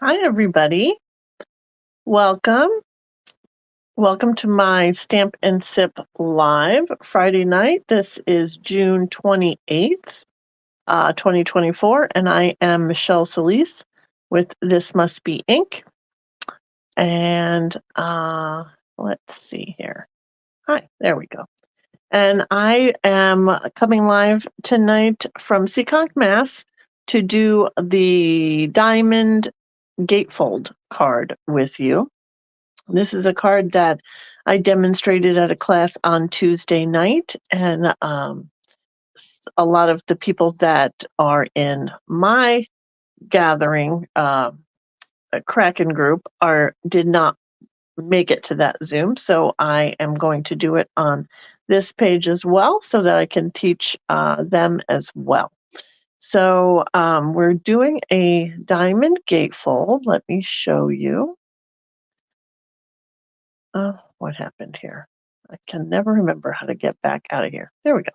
Hi, everybody. Welcome. Welcome to my Stamp and Sip Live Friday night. This is June 28th, 2024, and I am Michelle Solis with This Must Be Ink. And let's see here. Hi, there we go. And I am coming live tonight from Seekonk, Mass. To do the Diamond Gatefold card with you. This is a card that I demonstrated at a class on Tuesday night, and a lot of the people that are in my gathering, a Kraken group, did not make it to that Zoom, so I am going to do it on this page as well, so that I can teach them as well. So we're doing a diamond gatefold. Let me show you. Oh, what happened here? I can never remember how to get back out of here. There we go.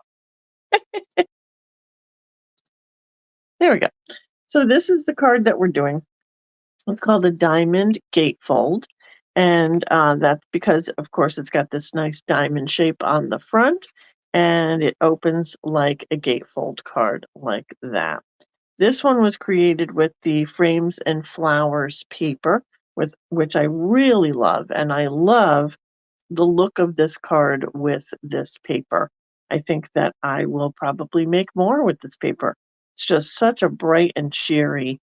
There we go. So this is the card that we're doing. It's called a diamond gatefold. And that's because, of course, it's got this nice diamond shape on the front. And it opens like a gatefold card like that. This one was created with the Frames and Flowers paper, which I really love. And I love the look of this card with this paper. I think that I will probably make more with this paper. It's just such a bright and cheery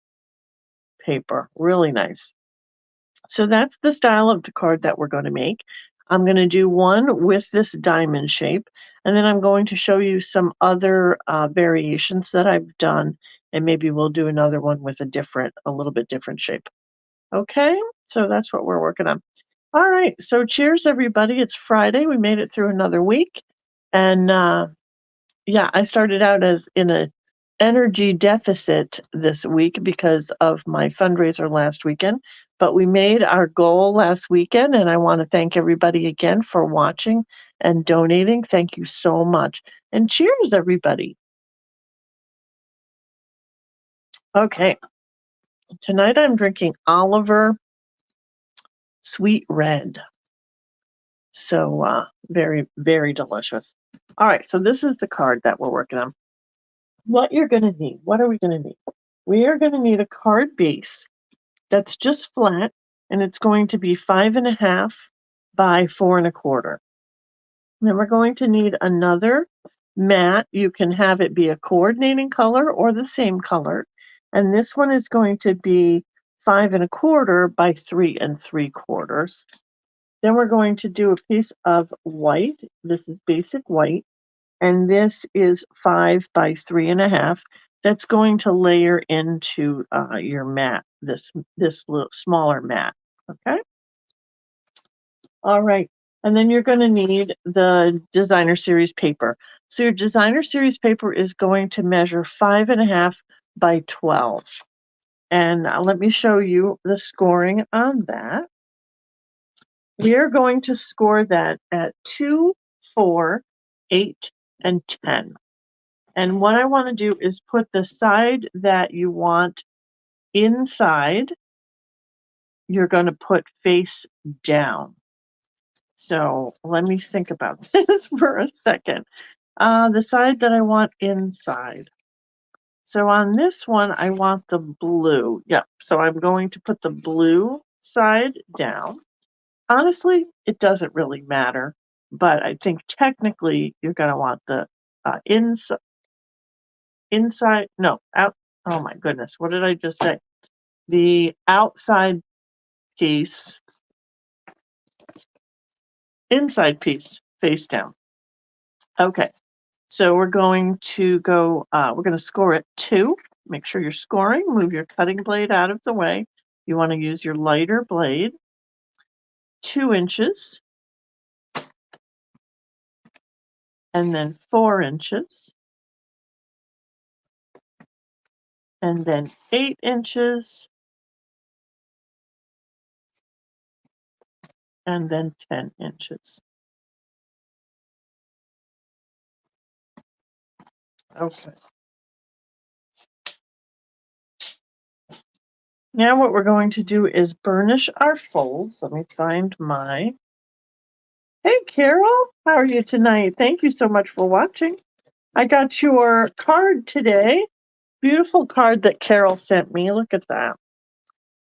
paper. Really nice. So that's the style of the card that we're going to make. I'm going to do one with this diamond shape, and then I'm going to show you some other variations that I've done, and maybe we'll do another one with a little bit different shape. Okay, so that's what we're working on. All right, so cheers, everybody. It's Friday. We made it through another week. And yeah, I started out as in a energy deficit this week because of my fundraiser last weekend, but we made our goal last weekend, and I want to thank everybody again for watching and donating. Thank you so much. And cheers, everybody. Okay, tonight I'm drinking Oliver Sweet Red. So very, very delicious. All right, so this is the card that we're working on. What you're going to need, what are we going to need? We are going to need a card base that's just flat, and it's going to be 5.5 by 4.25. Then we're going to need another mat. You can have it be a coordinating color or the same color. And this one is going to be 5.25 by 3.75. Then we're going to do a piece of white. This is basic white. And this is 5 by 3.5. That's going to layer into your mat, this little smaller mat. Okay. All right. And then you're going to need the designer series paper. So your designer series paper is going to measure 5.5 by 12. And let me show you the scoring on that. We are going to score that at 2, 4, 8, and 10. And what I want to do is put the side that you want inside, you're going to put face down. So let me think about this for a second. The side that I want inside. So on this one, I want the blue. Yep. So I'm going to put the blue side down. Honestly, it doesn't really matter, but I think technically you're going to want the inside, no, out. Oh my goodness. What did I just say? The outside piece, inside piece face down. Okay. So we're going to score it 2. Make sure you're scoring. Move your cutting blade out of the way. You want to use your lighter blade. 2 inches. And then 4 inches. And then 8 inches. And then 10 inches. Okay. Now what we're going to do is burnish our folds. Let me find my... Hey, Carol, how are you tonight? Thank you so much for watching. I got your card today. Beautiful card that Carol sent me. Look at that.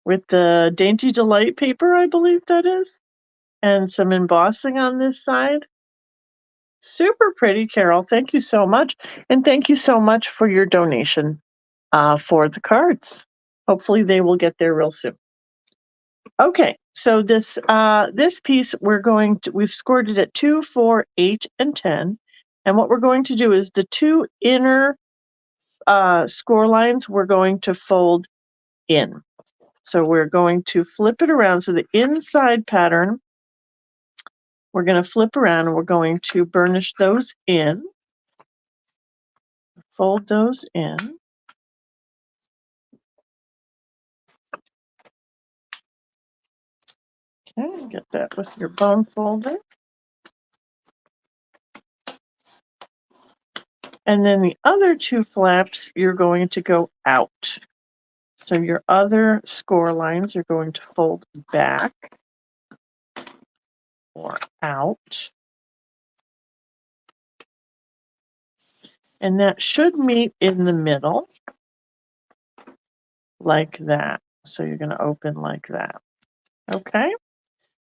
With the Dainty Delight paper, I believe that is. And some embossing on this side. Super pretty, Carol. Thank you so much. And thank you so much for your donation for the cards. Hopefully they will get there real soon. Okay, so this piece we've scored it at 2, 4, 8, and 10. And what we're going to do is the two inner score lines we're going to fold in. So we're going to flip it around. So the inside pattern, we're going to flip around and we're going to burnish those in. Fold those in. Okay, get that with your bone folder. And then the other two flaps, you're going to go out. So your other score lines are going to fold back or out. And that should meet in the middle like that. So you're going to open like that. Okay?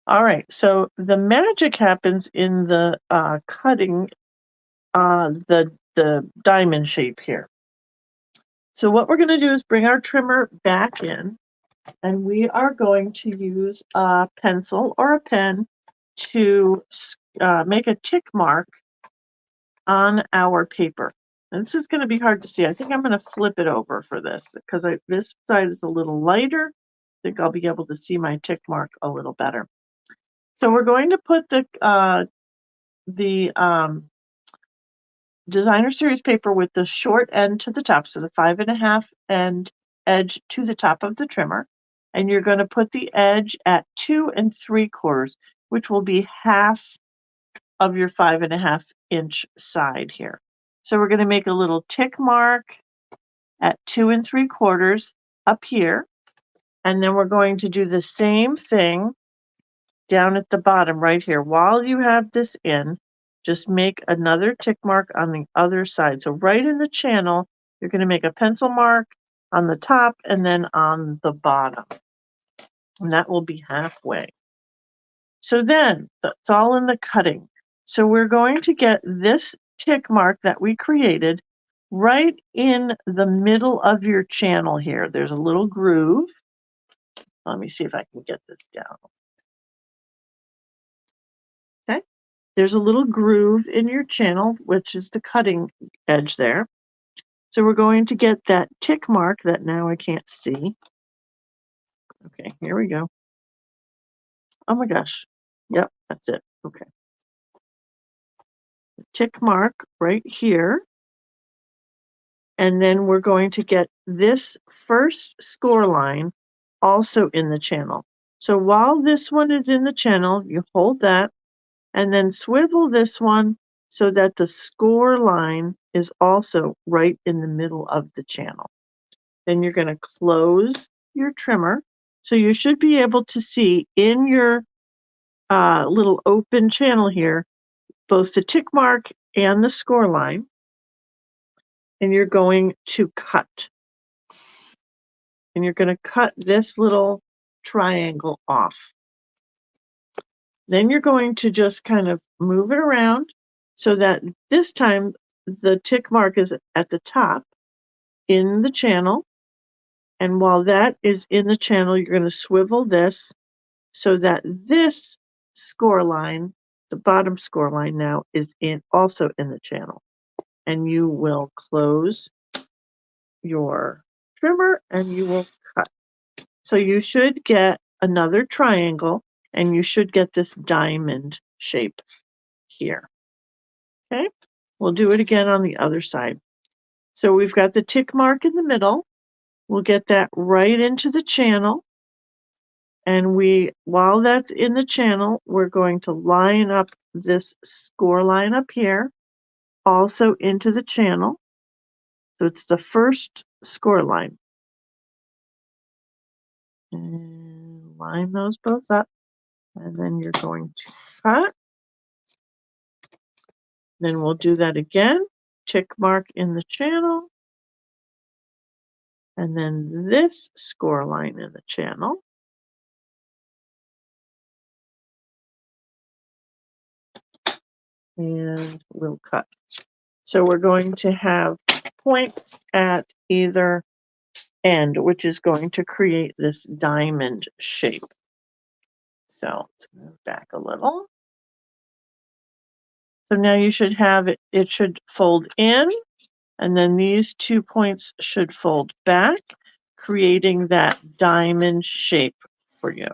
All right. So the magic happens in the cutting the diamond shape here. So what we're going to do is bring our trimmer back in, and we are going to use a pencil or a pen to make a tick mark on our paper. And this is going to be hard to see. I think I'm going to flip it over for this because this side is a little lighter. I think I'll be able to see my tick mark a little better. So we're going to put the designer series paper with the short end to the top, so the 5.5 end edge to the top of the trimmer, and you're going to put the edge at 2 3/4, which will be half of your 5.5 inch side here. So we're going to make a little tick mark at 2 3/4 up here, and then we're going to do the same thing down at the bottom right here. While you have this in, just make another tick mark on the other side. So right in the channel, you're going to make a pencil mark on the top and then on the bottom. And that will be halfway. So then, it's all in the cutting. So we're going to get this tick mark that we created right in the middle of your channel here. There's a little groove. Let me see if I can get this down. Okay. There's a little groove in your channel, which is the cutting edge there. So we're going to get that tick mark that now I can't see. Okay, here we go. Oh my gosh. Yep, that's it. Okay. The tick mark right here. And then we're going to get this first score line also in the channel. So while this one is in the channel, you hold that and then swivel this one so that the score line is also right in the middle of the channel. Then you're going to close your trimmer. So you should be able to see in your little open channel here, both the tick mark and the score line. And you're going to cut. And you're going to cut this little triangle off. Then you're going to just kind of move it around so that this time the tick mark is at the top in the channel. And while that is in the channel, you're going to swivel this so that this score line, the bottom score line now, is also in the channel. And you will close your trimmer and you will cut. So you should get another triangle and you should get this diamond shape here. Okay, we'll do it again on the other side. So we've got the tick mark in the middle. We'll get that right into the channel. And while that's in the channel, we're going to line up this score line up here, also into the channel. So it's the first score line. And line those both up. And then you're going to cut. Then we'll do that again. Tick mark in the channel. And then this score line in the channel. And we'll cut. So we're going to have points at either end, which is going to create this diamond shape. So let's move back a little. So now you should have it, it should fold in, and then these 2 points should fold back, creating that diamond shape for you.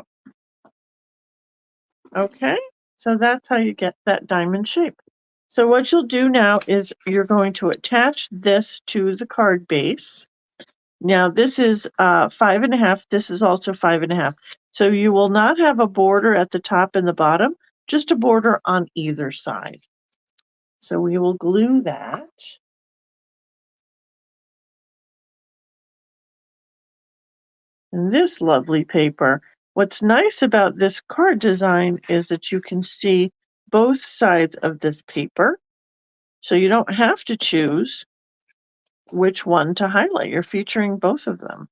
Okay, so that's how you get that diamond shape. So what you'll do now is you're going to attach this to the card base. Now this is 5.5. This is also 5.5. So you will not have a border at the top and the bottom, just a border on either side. So we will glue that. And this lovely paper. What's nice about this card design is that you can see both sides of this paper. So you don't have to choose which one to highlight. You're featuring both of them.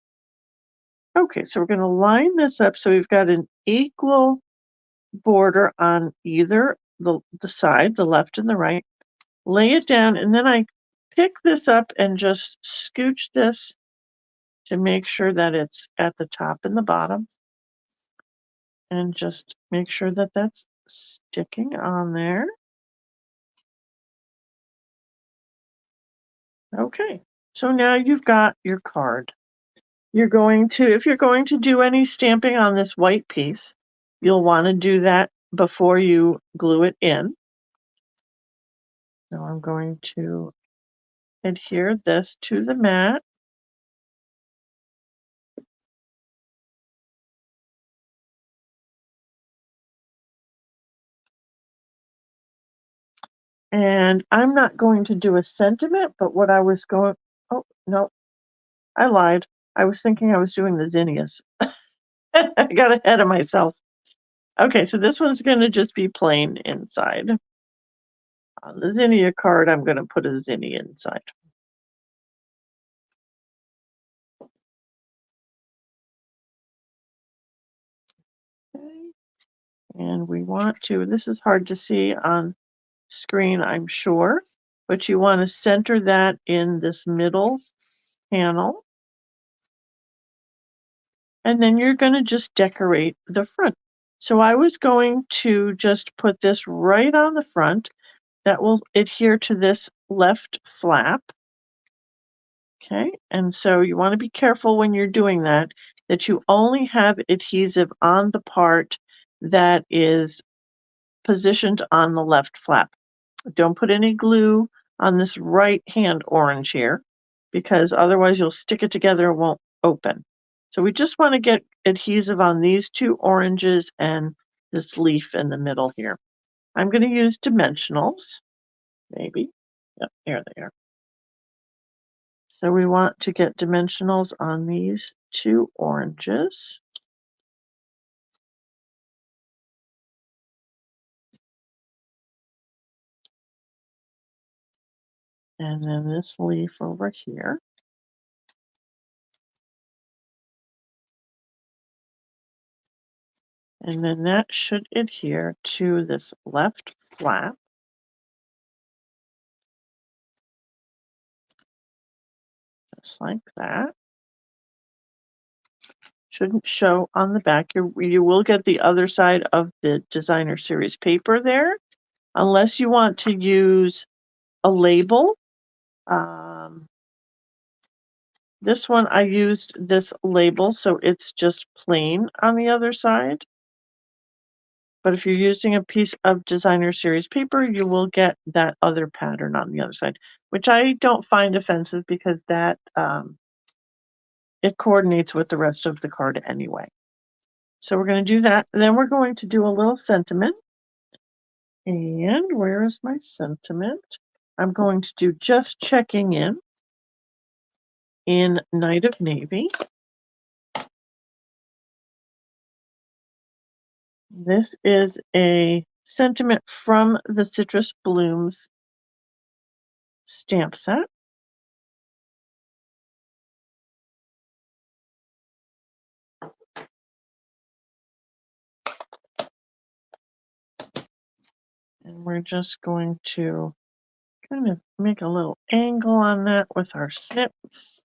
Okay, so we're going to line this up so we've got an equal border on either the side, the left and the right. Lay it down, and then I pick this up and just scooch this to make sure that it's at the top and the bottom. And just make sure that that's sticking on there. Okay, so now you've got your card. You're going to, if you're going to do any stamping on this white piece, you'll want to do that before you glue it in. So I'm going to adhere this to the mat. And I'm not going to do a sentiment, but what I was going, oh, no, I lied. I was thinking I was doing the zinnias. I got ahead of myself. Okay, so this one's going to just be plain inside. On the zinnia card, I'm going to put a zinnia inside. Okay. And we want to, this is hard to see on screen, I'm sure, but you want to center that in this middle panel. And then you're going to just decorate the front. So I was going to just put this right on the front. That will adhere to this left flap. Okay, and so you want to be careful when you're doing that, that you only have adhesive on the part that is positioned on the left flap. Don't put any glue on this right hand orange here, because otherwise you'll stick it together, it won't open. So we just want to get adhesive on these 2 oranges and this leaf in the middle here. I'm going to use dimensionals, maybe. Yep, there they are. So we want to get dimensionals on these 2 oranges. And then this leaf over here. And then that should adhere to this left flap. Just like that. Shouldn't show on the back. You will get the other side of the designer series paper there, unless you want to use a label. This one I used this label, so it's just plain on the other side. But if you're using a piece of designer series paper, you will get that other pattern on the other side, which I don't find offensive because that it coordinates with the rest of the card anyway. So we're going to do that. And then we're going to do a little sentiment. And where is my sentiment? I'm going to do just checking in Night of Navy. This is a sentiment from the Citrus Blooms stamp set. And we're just going to kind of make a little angle on that with our snips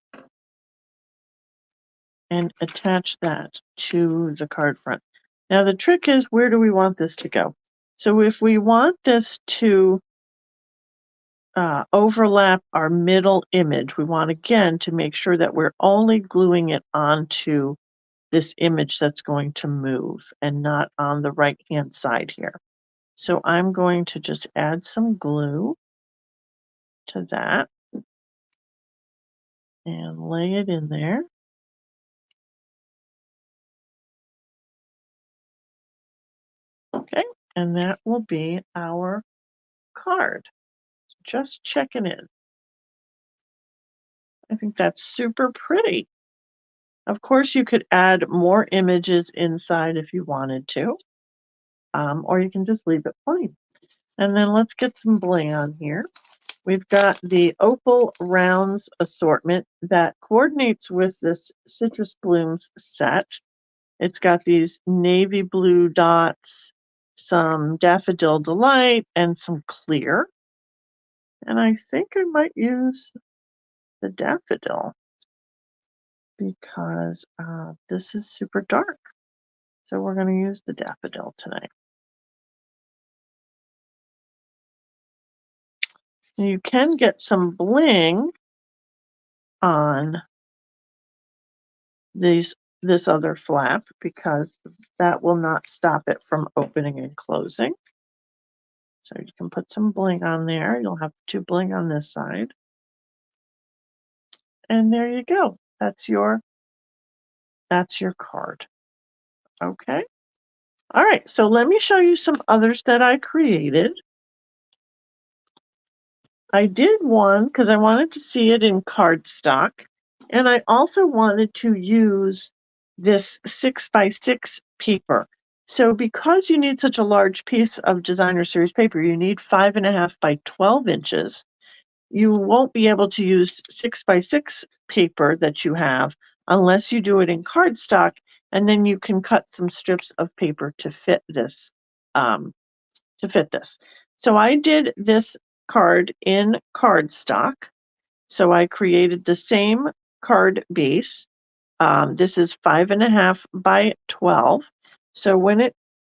and attach that to the card front. Now the trick is, where do we want this to go? So if we want this to overlap our middle image, we want again to make sure that we're only gluing it onto this image that's going to move and not on the right hand side here. So I'm going to just add some glue to that and lay it in there. Okay, and that will be our card. Just checking in. I think that's super pretty. Of course, you could add more images inside if you wanted to, or you can just leave it plain. And then let's get some bling on here. We've got the Opal Rounds assortment that coordinates with this Citrus Blooms set. It's got these navy blue dots, some Daffodil Delight, and some clear. And I think I might use the daffodil because this is super dark. So we're going to use the daffodil tonight. You can get some bling on this other flap because that will not stop it from opening and closing. So you can put some bling on there. You'll have 2 bling on this side. And there you go. That's your card. Okay. All right. So let me show you some others that I created. I did one because I wanted to see it in cardstock, and I also wanted to use this 6x6 paper. So because you need such a large piece of designer series paper, you need 5.5 by 12 inches. You won't be able to use 6x6 paper that you have unless you do it in cardstock, and then you can cut some strips of paper to fit this. So I did this card in cardstock. So I created the same card base. This is 5.5 by 12. So when it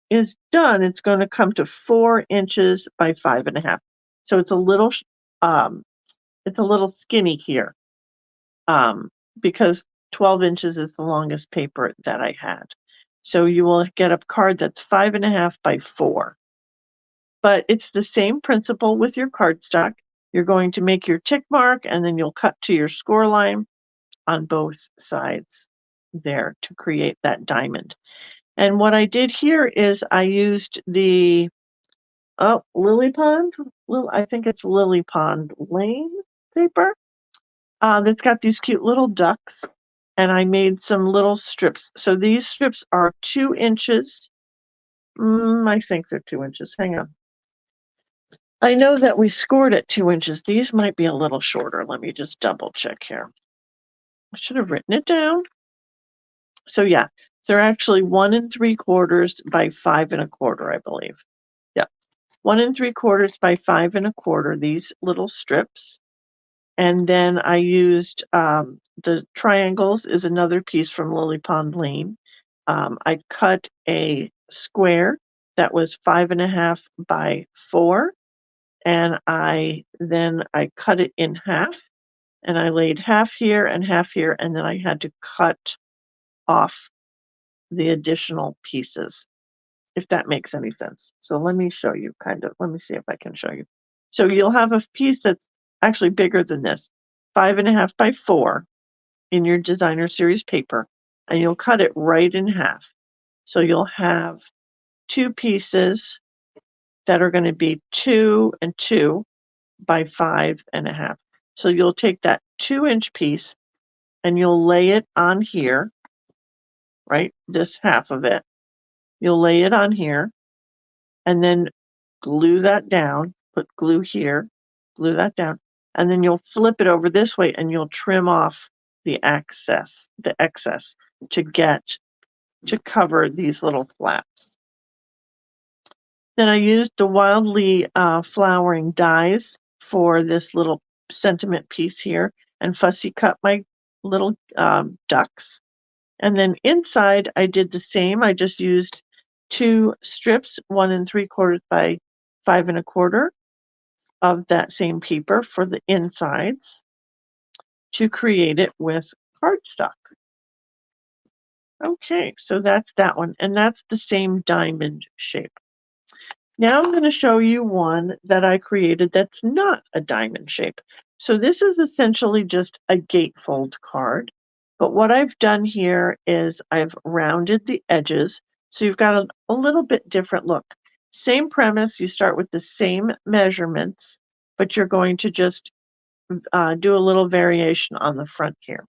is done, it's going to come to 4 inches by 5.5. So it's a little skinny here because 12 inches is the longest paper that I had. So you will get a card that's 5.5 by 4. But it's the same principle with your cardstock. You're going to make your tick mark and then you'll cut to your score line on both sides there to create that diamond. And what I did here is I used the Lily Pond, I think it's Lily Pond Lane paper that's got these cute little ducks, and I made some little strips. So these strips are 2 inches. I think they're 2 inches. Hang on. I know that we scored at 2 inches. These might be a little shorter. Let me just double check here. I should have written it down. So yeah, they're actually 1 3/4 by 5 1/4, I believe. Yeah, 1 3/4 by 5 1/4. These little strips, and then I used the triangles is another piece from Lily Pond Lane. I cut a square that was 5.5 by 4. And I cut it in half, and I laid half here, and then I had to cut off the additional pieces, if that makes any sense. So let me show you let me see if I can show you. So you'll have a piece that's actually bigger than this, 5.5 by 4 in your designer series paper, and you'll cut it right in half. So you'll have 2 pieces that are going to be 2 and 2 by 5.5. So you'll take that 2-inch piece and you'll lay it on here, right? This half of it. you'll lay it on here and then glue that down, put glue here, glue that down, and then you'll flip it over this way and you'll trim off the excess to cover these little flaps. Then I used the wildly flowering dies for this little sentiment piece here and fussy cut my little ducks. And then inside I did the same. I just used 2 strips, 1 3/4 by 5 1/4 of that same paper for the insides to create it with cardstock. Okay, so that's that one, and that's the same diamond shape. Now I'm going to show you one that I created that's not a diamond shape. So this is essentially just a gatefold card. But what I've done here is I've rounded the edges. So you've got a little bit different look. Same premise, you start with the same measurements, but you're going to just do a little variation on the front here.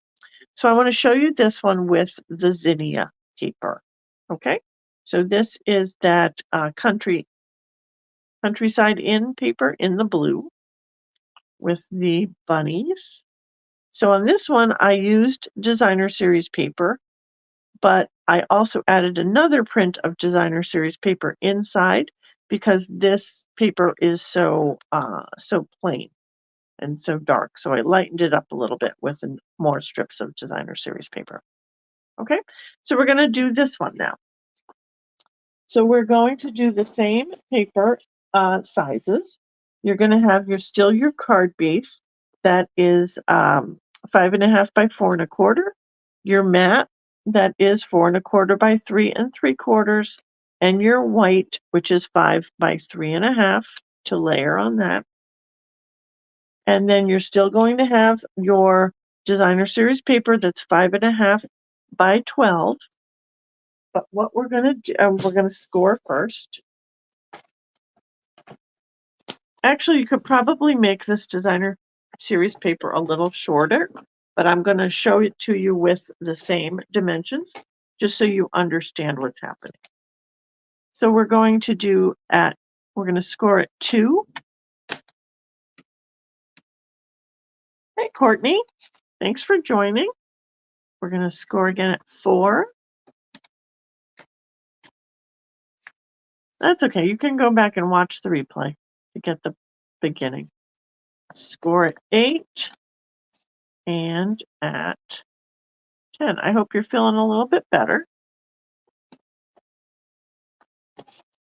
So I want to show you this one with the zinnia paper. Okay, so this is that Countryside Inn paper in the blue with the bunnies. So on this one, I used designer series paper, but I also added another print of designer series paper inside because this paper is so plain and so dark. So I lightened it up a little bit with more strips of designer series paper. Okay, so we're going to do this one now. So we're going to do the same paper sizes. You're going to have your card base that is 5 1/2 by 4 1/4. Your mat that is 4 1/4 by 3 3/4, and your white, which is 5 by 3 1/2 to layer on that. And then you're still going to have your designer series paper that's 5 1/2 by 12. But what we're going to do, we're going to score first. Actually, you could probably make this designer series paper a little shorter, but I'm going to show it to you with the same dimensions, just so you understand what's happening. So we're going to score at 2. Hey, Courtney, thanks for joining. We're going to score again at 4. That's okay. You can go back and watch the replay to get the beginning. Score at 8 and at 10. I hope you're feeling a little bit better.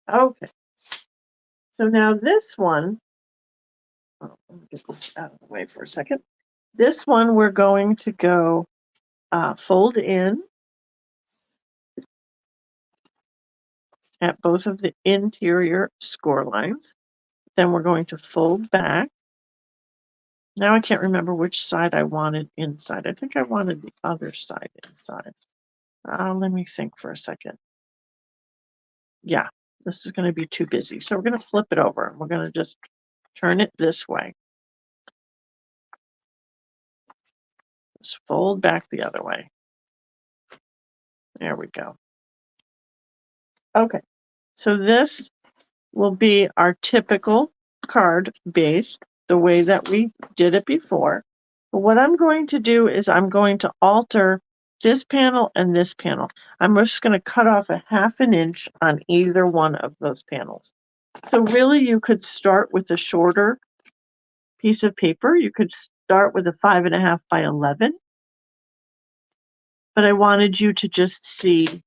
Okay. So now this one, let me get this out of the way for a second. This one we're going to go fold in at both of the interior score lines. Then we're going to fold back. Now I can't remember which side I wanted inside. I think I wanted the other side inside. Let me think for a second. Yeah, this is going to be too busy. So we're going to flip it over. We're going to just turn it this way. Just fold back the other way. There we go. Okay, so this will be our typical card base, the way that we did it before. But what I'm going to do is I'm going to alter this panel and this panel. I'm just going to cut off a 1/2 inch on either one of those panels. So really you could start with a shorter piece of paper. You could start with a 5 1/2 by 11. But I wanted you to just see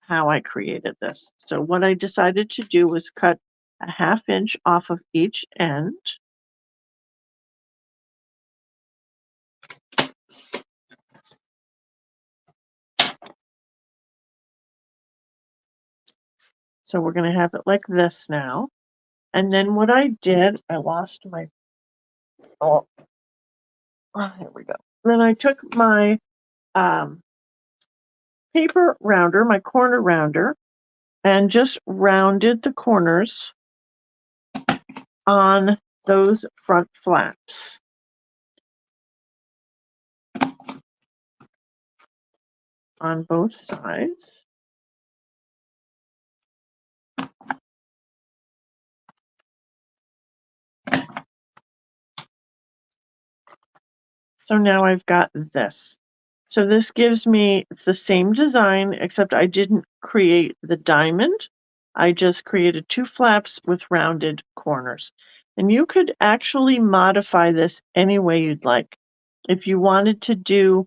how I created this. So what I decided to do was cut a 1/2 inch off of each end. So we're going to have it like this now. And then what I did, I lost my, here we go. Then I took my paper rounder, my corner rounder, and just rounded the corners on those front flaps. On both sides. So now I've got this. So this gives me, it's the same design, except I didn't create the diamond. I just created 2 flaps with rounded corners. And you could actually modify this any way you'd like. If you wanted to do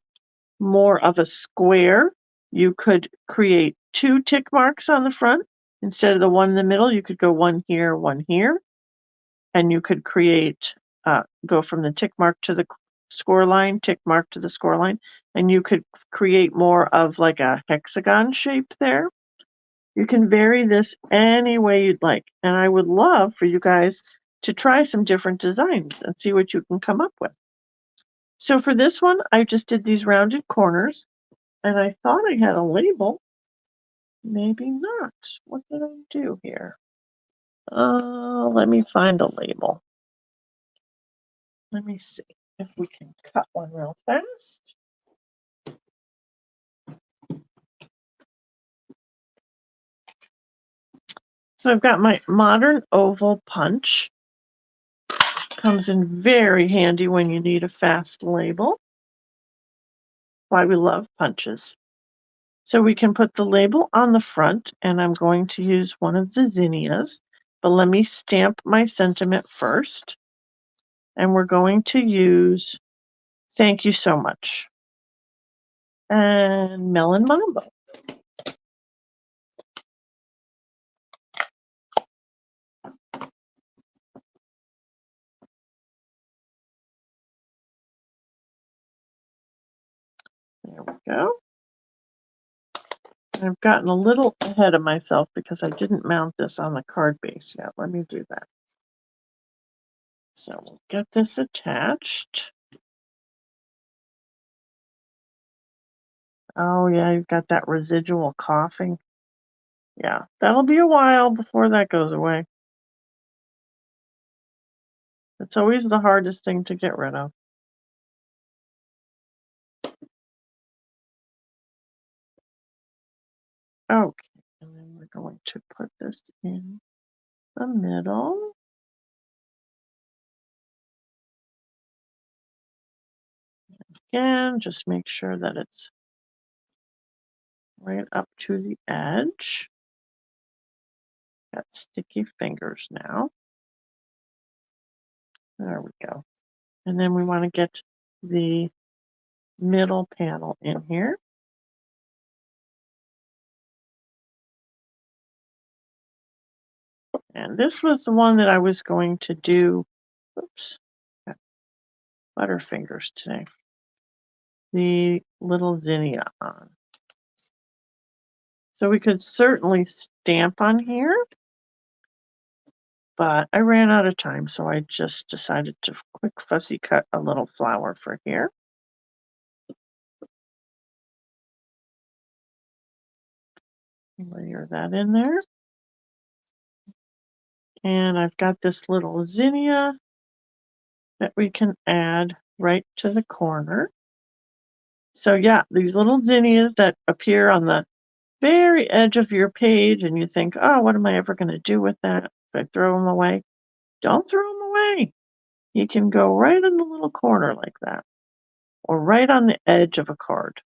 more of a square, you could create 2 tick marks on the front. Instead of the one in the middle, you could go one here, and you could create, go from the tick mark to the score line, tick mark to the score line, and you could create more of like a hexagon shape there. You can vary this any way you'd like, and I would love for you guys to try some different designs and see what you can come up with. So for this one, I just did these rounded corners, and I thought I had a label. Maybe not. What did I do here? Let me find a label. Let me see if we can cut one real fast. So I've got my modern oval punch. Comes in very handy when you need a fast label. Why we love punches. So we can put the label on the front, and I'm going to use one of the zinnias, but let me stamp my sentiment first. And we're going to use thank you so much and melon mambo. There we go. I've gotten a little ahead of myself because I didn't mount this on the card base yet. Let me do that. So we'll get this attached. Oh yeah, you've got that residual coughing. Yeah, that'll be a while before that goes away. It's always the hardest thing to get rid of. Okay, and then we're going to put this in the middle. Again, just make sure that it's right up to the edge. Got sticky fingers now. There we go. And then we want to get the middle panel in here. And this was the one that I was going to do. Oops, got butterfingers today. The little zinnia on. So we could certainly stamp on here, but I ran out of time, so I just decided to quick fussy cut a little flower for here. Layer that in there. And I've got this little zinnia that we can add right to the corner. So yeah, these little zinnias that appear on the very edge of your page and you think, oh, what am I ever going to do with that? If I throw them away? Don't throw them away. You can go right in the little corner like that, or right on the edge of a card.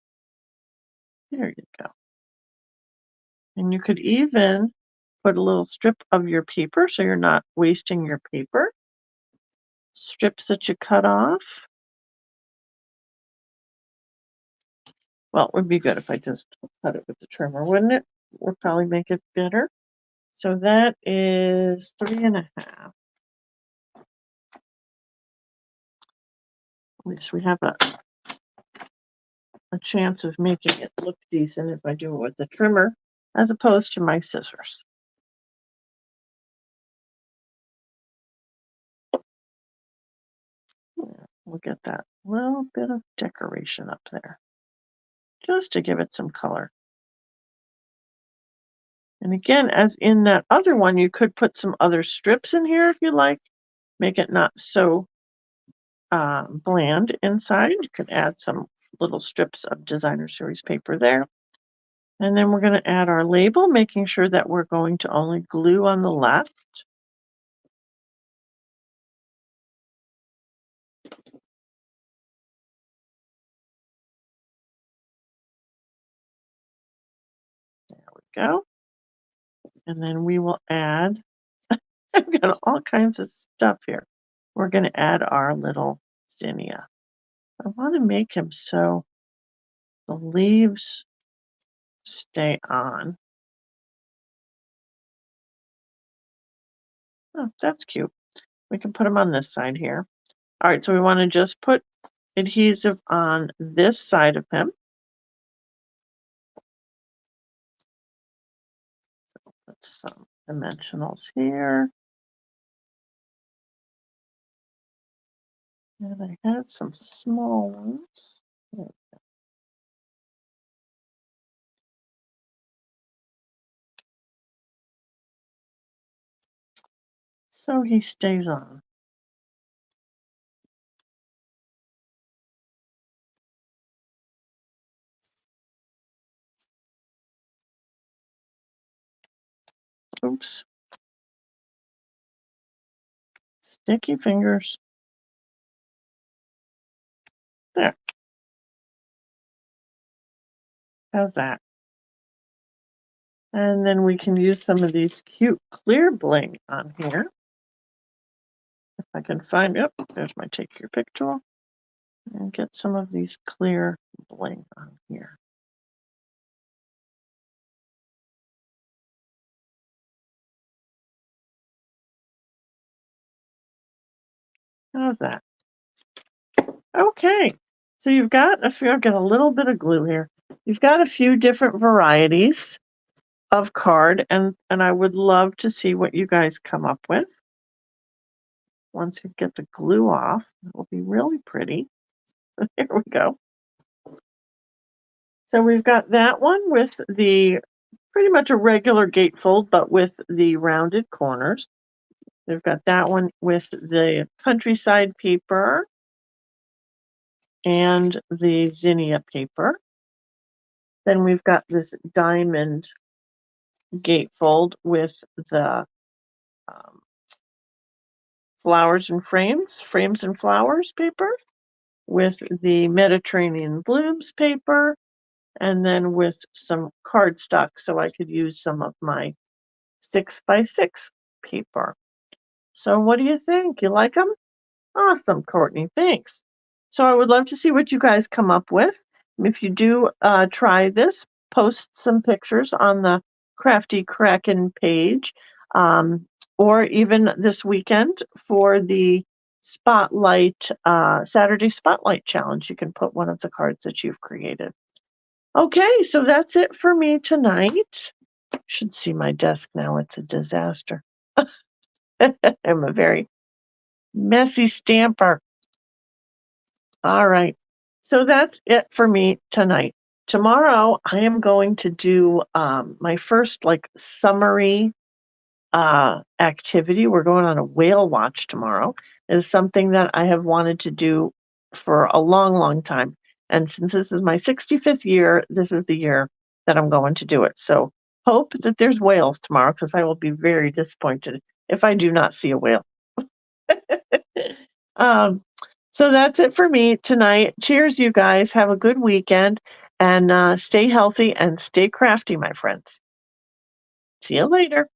There you go. And you could even put a little strip of your paper so you're not wasting your paper. Strips that you cut off. Well, it would be good if I just cut it with the trimmer, wouldn't it? Would probably make it better. So that is 3.5. At least we have a chance of making it look decent if I do it with the trimmer as opposed to my scissors. Yeah, we'll get that little bit of decoration up there just to give it some color. And again, as in that other one, you could put some other strips in here if you like. Make it not so bland inside. You could add some little strips of designer series paper there. And then we're going to add our label, making sure that we're going to only glue on the left. go. And then we will add, I've got all kinds of stuff here. We're going to add our little zinnia. I want to make him so the leaves stay on. Oh, that's cute. We can put them on this side here. All right, so we want to just put adhesive on this side of him. Put some dimensionals here. And I had some small ones. So he stays on. Oops. Sticky fingers. There. How's that? And then we can use some of these cute clear bling on here. If I can find, yep, there's my take your pick tool. And get some of these clear bling on here. How's that? Okay, so you've got a few, I've got a little bit of glue here. You've got a few different varieties of card, and I would love to see what you guys come up with. Once you get the glue off, it will be really pretty. There we go. So we've got that one with the pretty much a regular gatefold, but with the rounded corners. We've got that one with the countryside paper and the zinnia paper. Then we've got this diamond gatefold with the flowers and frames and flowers paper, with the Mediterranean blooms paper, and then with some cardstock so I could use some of my 6x6 paper. So what do you think? You like them? Awesome, Courtney. Thanks. So I would love to see what you guys come up with. If you do try this, post some pictures on the Crafty Kraken page, or even this weekend for the Spotlight Saturday Spotlight Challenge. You can put one of the cards that you've created. Okay, so that's it for me tonight. Should see my desk now. It's a disaster. I'm a very messy stamper. All right. So that's it for me tonight. Tomorrow, I am going to do my first like summary activity. We're going on a whale watch tomorrow. It is something that I have wanted to do for a long, long time. And since this is my 65th year, this is the year that I'm going to do it. So hope that there's whales tomorrow, because I will be very disappointed if I do not see a whale. um, so that's it for me tonight. Cheers, you guys. Have a good weekend, and stay healthy and stay crafty, my friends. See you later.